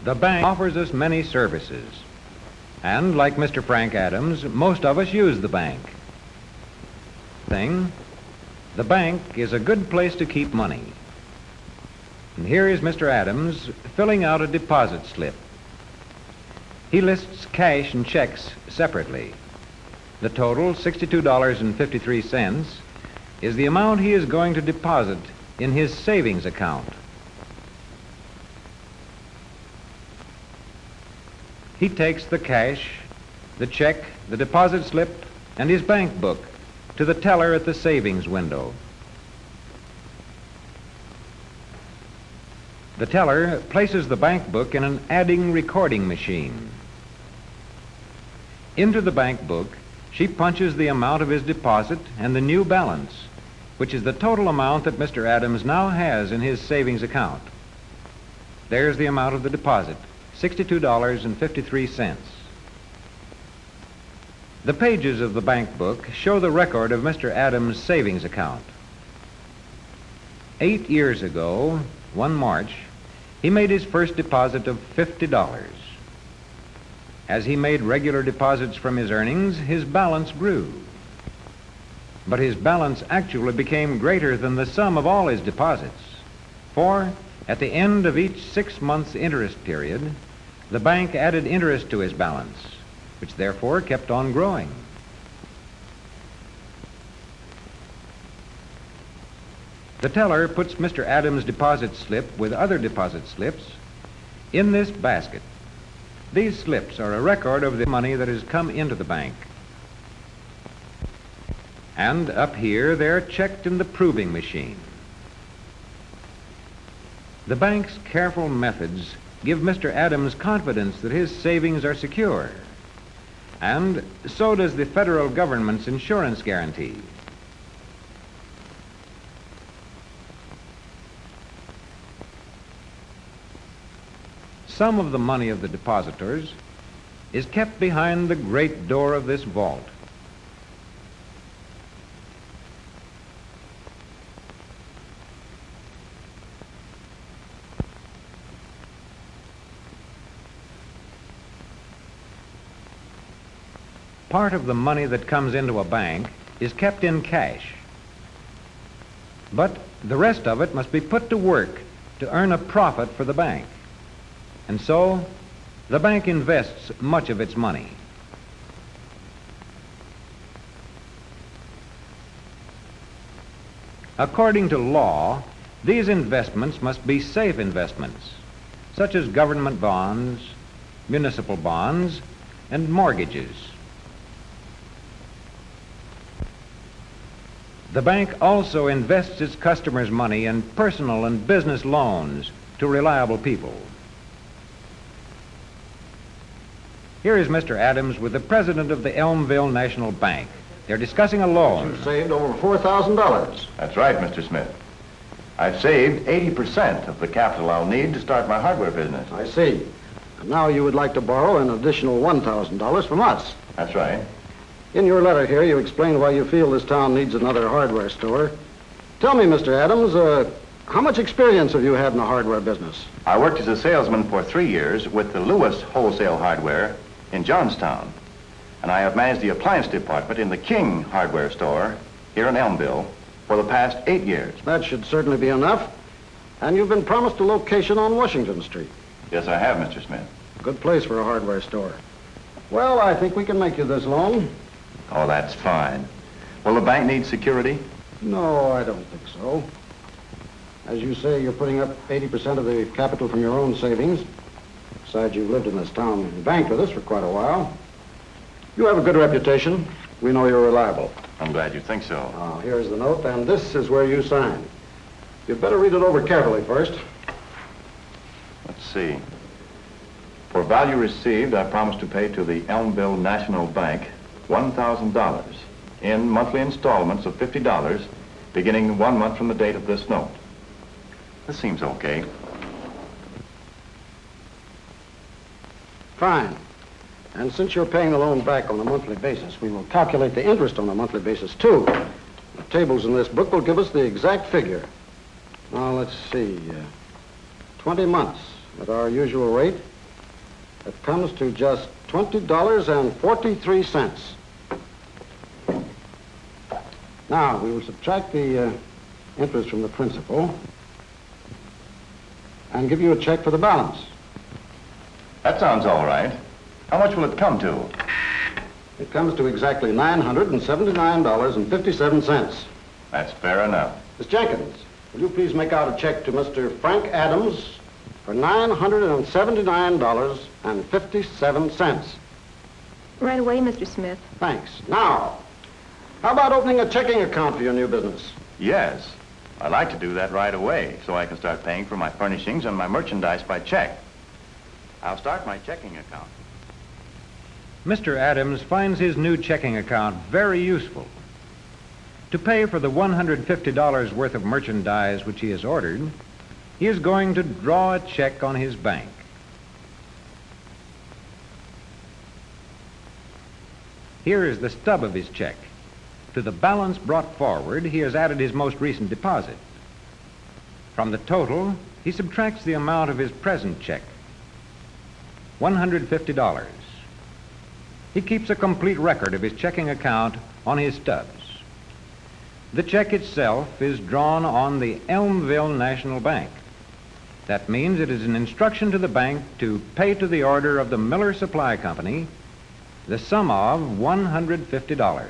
The bank offers us many services. And like Mr. Frank Adams, most of us use the bank. The bank is a good place to keep money. And here is Mr. Adams filling out a deposit slip. He lists cash and checks separately. The total, $62.53, is the amount he is going to deposit in his savings account. He takes the cash, the check, the deposit slip, and his bank book to the teller at the savings window. The teller places the bank book in an adding recording machine. Into the bank book, she punches the amount of his deposit and the new balance, which is the total amount that Mr. Adams now has in his savings account. There's the amount of the deposit, $62.53. The pages of the bank book show the record of Mr. Adams' savings account. 8 years ago, one March, he made his first deposit of $50. As he made regular deposits from his earnings, his balance grew. But his balance actually became greater than the sum of all his deposits. For at the end of each 6 months interest period, the bank added interest to his balance, which therefore kept on growing. The teller puts Mr. Adams' deposit slip with other deposit slips in this basket. These slips are a record of the money that has come into the bank. And up here, they're checked in the proving machine. The bank's careful methods give Mr. Adams confidence that his savings are secure. And so does the federal government's insurance guarantee. Some of the money of the depositors is kept behind the great door of this vault. Part of the money that comes into a bank is kept in cash, but the rest of it must be put to work to earn a profit for the bank. And so, the bank invests much of its money. According to law, these investments must be safe investments, such as government bonds, municipal bonds, and mortgages. The bank also invests its customers' money in personal and business loans to reliable people. Here is Mr. Adams with the president of the Elmville National Bank. They're discussing a loan. You've saved over $4,000. That's right, Mr. Smith. I've saved 80% of the capital I'll need to start my hardware business. I see. And now you would like to borrow an additional $1,000 from us. That's right. In your letter here, you explained why you feel this town needs another hardware store. Tell me, Mr. Adams, how much experience have you had in the hardware business? I worked as a salesman for 3 years with the Lewis Wholesale Hardware in Johnstown. And I have managed the appliance department in the King Hardware Store here in Elmville for the past 8 years. That should certainly be enough. And you've been promised a location on Washington Street. Yes, I have, Mr. Smith. Good place for a hardware store. Well, I think we can make you this loan. Oh, that's fine. Will the bank need security? No, I don't think so. As you say, you're putting up 80% of the capital from your own savings. Besides, you've lived in this town and banked with us for quite a while. You have a good reputation. We know you're reliable. I'm glad you think so. Here's the note, and this is where you sign. You'd better read it over carefully first. Let's see. For value received, I promise to pay to the Elmville National Bank $1,000 in monthly installments of $50, beginning 1 month from the date of this note. This seems okay. Fine. And since you're paying the loan back on a monthly basis, we will calculate the interest on a monthly basis, too. The tables in this book will give us the exact figure. Now, let's see. 20 months at our usual rate It comes to just $20.43. Now, we will subtract the interest from the principal and give you a check for the balance. That sounds all right. How much will it come to? It comes to exactly $979.57. That's fair enough. Miss Jenkins, will you please make out a check to Mr. Frank Adams for $979.57. Right away, Mr. Smith. Thanks. Now, how about opening a checking account for your new business? Yes. I'd like to do that right away so I can start paying for my furnishings and my merchandise by check. I'll start my checking account. Mr. Adams finds his new checking account very useful. To pay for the $150 worth of merchandise which he has ordered, he is going to draw a check on his bank. Here is the stub of his check. To the balance brought forward, he has added his most recent deposit. From the total, he subtracts the amount of his present check, $150. He keeps a complete record of his checking account on his stubs. The check itself is drawn on the Elmville National Bank. That means it is an instruction to the bank to pay to the order of the Miller Supply Company the sum of $150.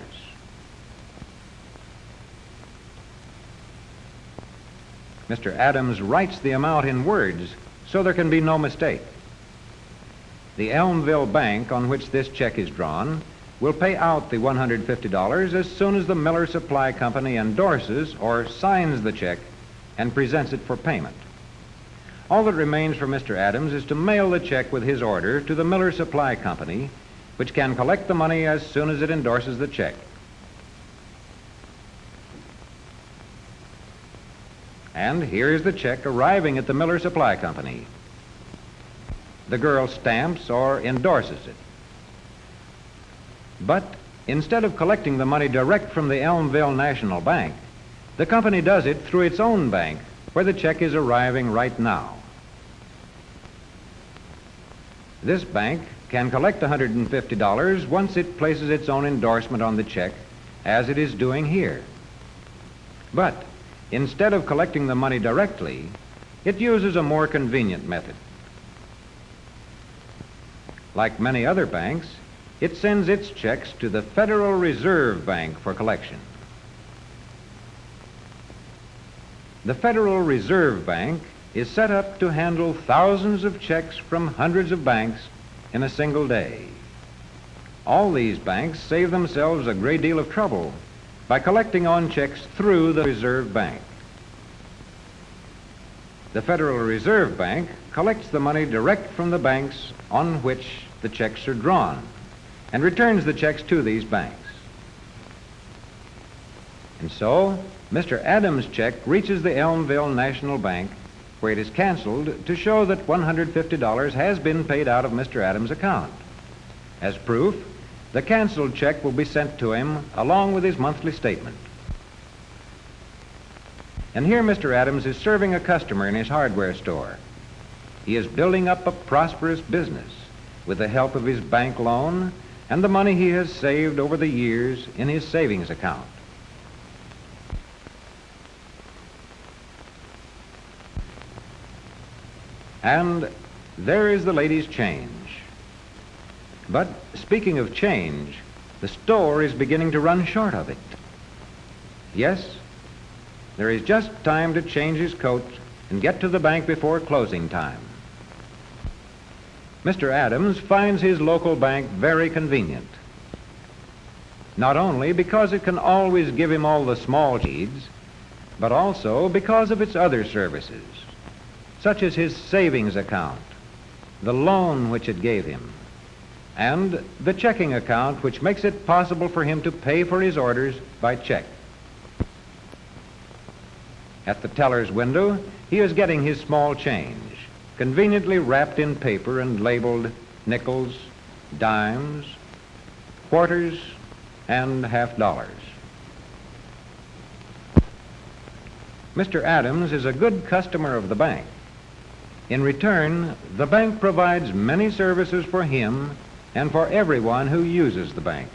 Mr. Adams writes the amount in words so there can be no mistake. The Elmville Bank on which this check is drawn will pay out the $150 as soon as the Miller Supply Company endorses or signs the check and presents it for payment. All that remains for Mr. Adams is to mail the check with his order to the Miller Supply Company, which can collect the money as soon as it endorses the check. And here is the check arriving at the Miller Supply Company. The girl stamps or endorses it. But instead of collecting the money direct from the Elmville National Bank, the company does it through its own bank, where the check is arriving right now. This bank can collect $150 once it places its own endorsement on the check, as it is doing here. But instead of collecting the money directly, it uses a more convenient method. Like many other banks, it sends its checks to the Federal Reserve Bank for collection. The Federal Reserve Bank is set up to handle thousands of checks from hundreds of banks in a single day. All these banks save themselves a great deal of trouble by collecting on checks through the Reserve Bank. The Federal Reserve Bank collects the money direct from the banks on which the checks are drawn and returns the checks to these banks. And so, Mr. Adams' check reaches the Elmville National Bank, where it is canceled to show that $150 has been paid out of Mr. Adams' account. As proof, the canceled check will be sent to him along with his monthly statement. And here Mr. Adams is serving a customer in his hardware store. He is building up a prosperous business with the help of his bank loan and the money he has saved over the years in his savings account. And there is the lady's change. But speaking of change, the store is beginning to run short of it. Yes, there is just time to change his coat and get to the bank before closing time. Mr. Adams finds his local bank very convenient. Not only because it can always give him all the small needs, but also because of its other services, such as his savings account, the loan which it gave him, and the checking account which makes it possible for him to pay for his orders by check. At the teller's window, he is getting his small change, conveniently wrapped in paper and labeled nickels, dimes, quarters, and half-dollars. Mr. Adams is a good customer of the bank. In return, the bank provides many services for him and for everyone who uses the bank.